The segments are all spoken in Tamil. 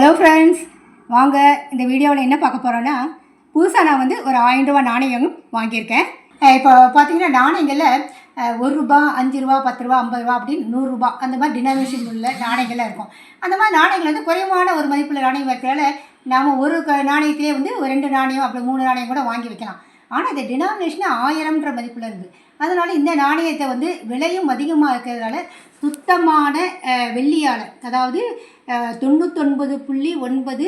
ஹலோ ஃப்ரெண்ட்ஸ், வாங்க இந்த வீடியோவில் என்ன பார்க்க போகிறோன்னா, புதுசாக நான் வந்து ஒரு 1000 ரூபா நாணயம் வாங்கியிருக்கேன். இப்போ பார்த்தீங்கன்னா நாணயங்களில் ₹1, ₹5, ₹10, ₹50 அப்படின்னு ₹100 அந்த மாதிரி டினாமினேஷன் உள்ள நாணயங்கள்லாம் இருக்கும். அந்த மாதிரி நாணயங்கள் வந்து குறைவான ஒரு மதிப்புள்ள நாணயம் இருக்கிறதால நாம் ஒரு நாணயத்திலே வந்து ஒரு 2 நாணயம் அப்படி 3 நாணயம் கூட வாங்கி வைக்கலாம். ஆனால் இந்த டினாமினேஷன் 1000ன்ற மதிப்பில் இருக்குது. அதனால் இந்த நாணயத்தை வந்து விலையும் அதிகமாக இருக்கிறதுனால சுத்தமான வெள்ளியால், அதாவது 99.9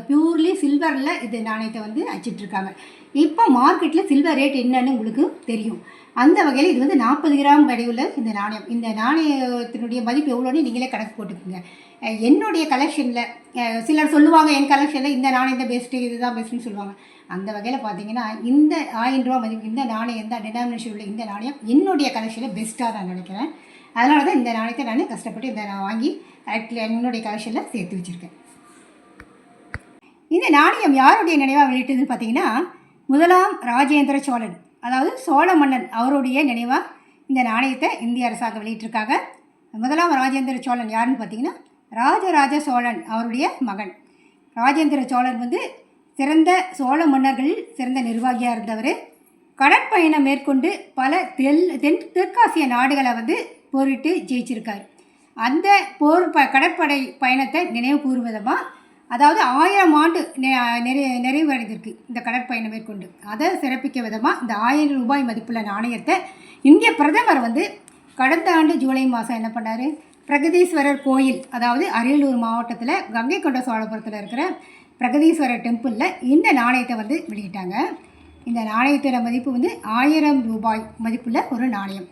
பியூர்லி சில்வரில் இது நாணயத்தை வந்து அச்சிட்ருக்காங்க. இப்போ மார்க்கெட்டில் சில்வர் ரேட் என்னன்னு உங்களுக்கு தெரியும். அந்த வகையில் இது வந்து 40 கிராம் எடையுள்ள இந்த நாணயம். இந்த நாணயத்தினுடைய மதிப்பு எவ்வளோன்னு நீங்களே கணக்கு போட்டுக்கோங்க. என்னுடைய கலெக்ஷனில் சிலர் சொல்லுவாங்க, என் கலெக்ஷனில் இந்த நாணயம் தான் பெஸ்ட்டு, இதுதான் பெஸ்ட்டுன்னு சொல்லுவாங்க. அந்த வகையில் பார்த்தீங்கன்னா இந்த 1000 ரூபா மதிப்பு இந்த நாணயம் தான் டினாமினேஷன் உள்ள இந்த நாணயம் என்னுடைய கலெக்ஷனில் பெஸ்ட்டாக நான் நினைக்கிறேன். அதனால தான் இந்த நாணயத்தை நான் கஷ்டப்பட்டு இதை நான் வாங்கி என்னுடைய கலெக்ஷனில் சேர்த்து வச்சுருக்கேன். இந்த நாணயம் யாருடைய நினைவாக வெளியிட்டதுன்னு பார்த்தீங்கன்னா, முதலாம் ராஜேந்திர சோழன், அதாவது சோழ மன்னன் அவருடைய நினைவாக இந்த நாணயத்தை இந்திய அரசாங்கம் வெளியிட்டிருக்காங்க. முதலாம் ராஜேந்திர சோழன் யாருன்னு பார்த்தீங்கன்னா, ராஜராஜ சோழன் அவருடைய மகன். ராஜேந்திர சோழன் வந்து சிறந்த சோழ மன்னர்களில் சிறந்த நிர்வாகியாக இருந்தவர். கடற்பயணம் மேற்கொண்டு பல தெற்காசிய நாடுகளை வந்து போரிட்டு ஜெயிச்சிருக்கார். அந்த கடற்படை பயணத்தை நினைவு கூறும் விதமாக, அதாவது 1000 ஆண்டு நிறைவடைந்திருக்கு இந்த கடற்பயணம் மேற்கொண்டு. அதை சிறப்பிக்க விதமாக இந்த 1000 ரூபாய் மதிப்புள்ள நாணயத்தை இந்திய பிரதமர் வந்து கடந்த ஆண்டு ஜூலை மாதம் என்ன பண்ணார், பிரகதீஸ்வரர் கோயில், அதாவது அரியலூர் மாவட்டத்தில் கங்கை கொண்ட சோழபுரத்தில் இருக்கிற பிரகதீஸ்வரர் டெம்பிளில் இந்த நாணயத்தை வந்து வெளியிட்டாங்க. இந்த நாணயத்தோட மதிப்பு வந்து 1000 ரூபாய் மதிப்புள்ள ஒரு நாணயம்.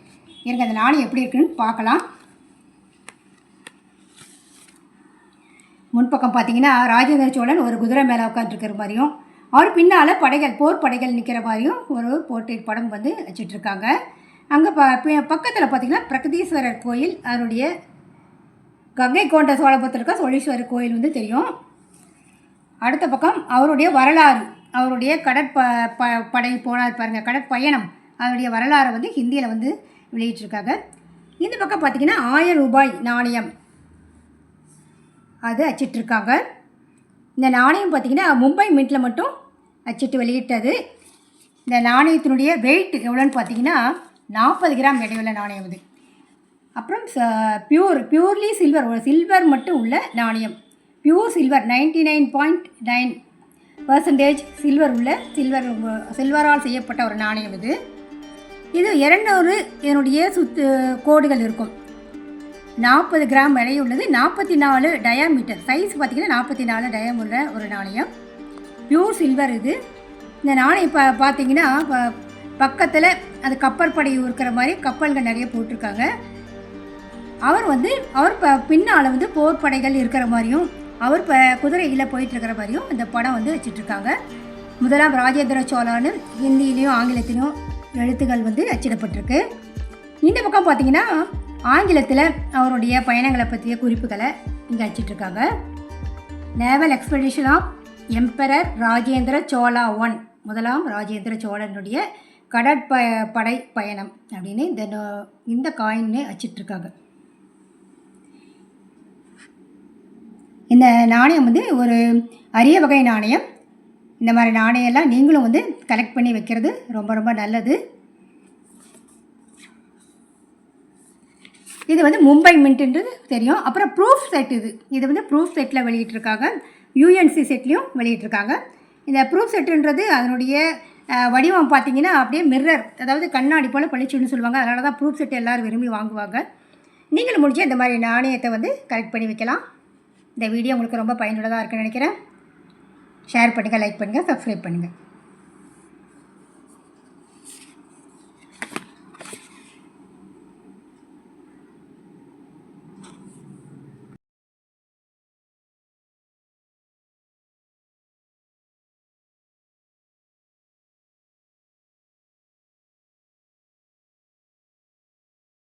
எனக்கு அந்த நாணயம் எப்படி இருக்குன்னு பார்க்கலாம். முன்பக்கம் பார்த்தீங்கன்னா ராஜேந்திர சோழன் ஒரு குதிரை மேலே உட்காந்துருக்கிற மாதிரியும், அவர் பின்னால் போர் படைகள் நிற்கிற மாதிரியும் ஒரு போர்ட்ரேட் படம் வந்து வச்சிட்ருக்காங்க. அங்கே பக்கத்தில் பார்த்திங்கன்னா பிரகதீஸ்வரர் கோயில், அவருடைய கங்கை கொண்ட சோழபுரத்தில் இருக்க சோழீஸ்வரர் கோயில் வந்து தெரியும். அடுத்த பக்கம் அவருடைய வரலாறு, அவருடைய படை போனார் பாருங்கள், கடற்பயணம், அவருடைய வரலாறை வந்து ஹிந்தியில் வந்து வெளியிட்டிருக்காங்க. இந்த பக்கம் பார்த்திங்கன்னா 1000 ரூபாய் நாணயம் அது அச்சிட்ருக்காங்க. இந்த நாணயம் பார்த்திங்கன்னா மும்பை மின்ட்டில் மட்டும் அச்சிட்டு வெளியிட்டது. இந்த நாணயத்தினுடைய வெயிட் எவ்வளோன்னு பார்த்திங்கன்னா 40 கிராம் எடையுள்ள நாணயம் இது. அப்புறம் பியூர்லி சில்வர் மட்டும் உள்ள நாணயம், பியூர் சில்வர் 99.9% சில்வர் உள்ள சில்வரால் செய்யப்பட்ட ஒரு நாணயம் இது. இது 200 இதனுடைய கோடுகள் இருக்கும். 40 கிராம் எடை உள்ளது. 44 டயாமீட்டர் சைஸ் பார்த்திங்கன்னா 44 டயம் உள்ள ஒரு நாணயம், பியூர் சில்வர் இது. இந்த நாணயம் பார்த்திங்கன்னா பக்கத்தில் அது கப்பற்படை இருக்கிற மாதிரி கப்பல்கள் நிறைய போட்டிருக்காங்க. அவர் பின்னால் வந்து போர் படைகள் இருக்கிற மாதிரியும், அவர் குதிரையில் போயிட்டுருக்கிற மாதிரியும் இந்த படம் வந்து வச்சிட்ருக்காங்க. முதலாம் ராஜேந்திர சோழன்னு ஹிந்திலையும் ஆங்கிலத்திலையும் எழுத்துக்கள் வந்து அச்சிடப்பட்டிருக்கு. இந்த பக்கம் பார்த்திங்கன்னா ஆங்கிலத்தில் அவருடைய பயணங்களை பற்றிய குறிப்புகளை இங்கே அச்சிட்ருக்காங்க. Naval expedition of emperor Rajendra Chola 1, முதலாம் ராஜேந்திர சோழனுடைய கடற்படை பயணம் அப்படின்னு இந்த காயின்னு அச்சிட்ருக்காங்க. இந்த நாணயம் வந்து ஒரு அரிய வகை நாணயம். இந்த மாதிரி நாணயம்லாம் நீங்களும் வந்து கலெக்ட் பண்ணி வைக்கிறது ரொம்ப ரொம்ப நல்லது. இது வந்து மும்பை மின்ட்டுன்றது தெரியும். அப்புறம் ப்ரூஃப் செட், இது வந்து ப்ரூஃப் செட்டில் வெளியிட்டிருக்காங்க. UNC செட்லேயும் வெளியிட்டிருக்காங்க. இந்த ப்ரூஃப் செட்டுன்றது அதனுடைய வடிவம் பார்த்திங்கன்னா அப்படியே மிர்ரர், அதாவது கண்ணாடி போல் பளிச்சுன்னு சொல்லுவாங்க. அதனால தான் ப்ரூஃப் செட் எல்லோரும் விரும்பி வாங்குவாங்க. நீங்களும் முடிஞ்சு இந்த மாதிரி நாணயத்தை வந்து கலெக்ட் பண்ணி வைக்கலாம். இந்த வீடியோ உங்களுக்கு ரொம்ப பயனுள்ளதாக இருக்குன்னு நினைக்கிறேன். ஷேர் பண்ணுங்கள், லைக் பண்ணுங்கள், சப்ஸ்கிரைப் பண்ணுங்கள்.